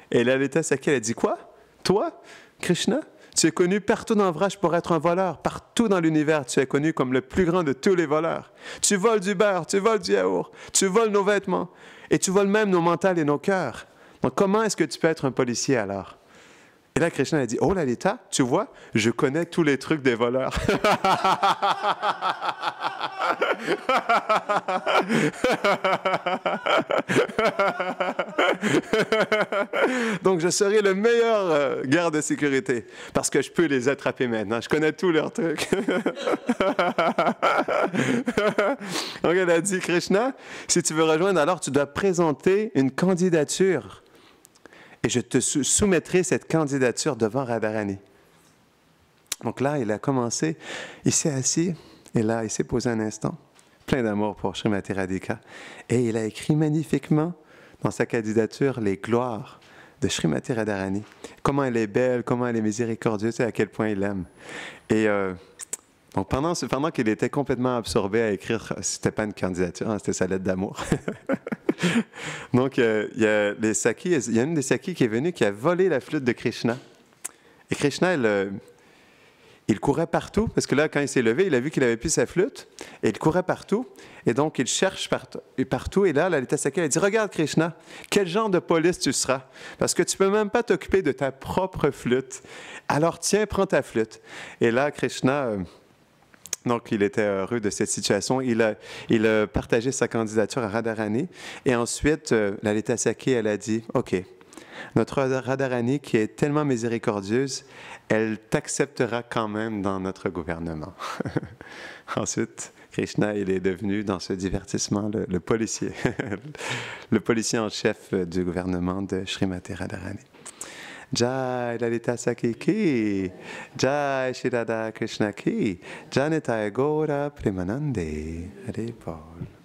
Et Lalita Sakhi, elle a dit, quoi? Toi, Krishna, tu es connu partout dans Vraj pour être un voleur. Partout dans l'univers, tu es connu comme le plus grand de tous les voleurs. Tu voles du beurre, tu voles du yaourt, tu voles nos vêtements et tu voles même nos mentales et nos cœurs. Donc, comment est-ce que tu peux être un policier alors? Et là, Krishna a dit, oh Lalita, tu vois, je connais tous les trucs des voleurs. Donc, je serai le meilleur garde de sécurité parce que je peux les attraper maintenant. Je connais tous leurs trucs. Donc, elle a dit, Krishna, si tu veux rejoindre, alors tu dois présenter une candidature. et je te soumettrai cette candidature devant Radharani. Donc là, il a commencé, il s'est assis, et là, il s'est posé un instant, plein d'amour pour Srimati Radhika, et il a écrit magnifiquement dans sa candidature les gloires de Srimati Radharani. Comment elle est belle, comment elle est miséricordieuse et à quel point il l'aime. Et donc pendant qu'il était complètement absorbé à écrire, c'était pas une candidature, hein, c'était sa lettre d'amour. Donc il y a une des Sakis qui est venue qui a volé la flûte de Krishna. Et Krishna, il courait partout, parce que là, quand il s'est levé, il a vu qu'il n'avait plus sa flûte, et il courait partout, et donc il cherche partout, et là, Lalita Sakhi, elle dit, « Regarde Krishna, quel genre de police tu seras, parce que tu ne peux même pas t'occuper de ta propre flûte. Alors tiens, prends ta flûte. » Et là, Krishna, donc il était heureux de cette situation, il a partagé sa candidature à Radharani, et ensuite, Lalita Sakhi, elle a dit, « OK, notre Radharani, qui est tellement miséricordieuse, elle t'acceptera quand même dans notre gouvernement. » Ensuite, Krishna, il est devenu dans ce divertissement le policier, le policier en chef du gouvernement de Srimati Radharani. Jai Lalita Sakhi ki, Jai Shri Radha Krishna ki, Jai Nitai Gaura Premanande. Hare Paul.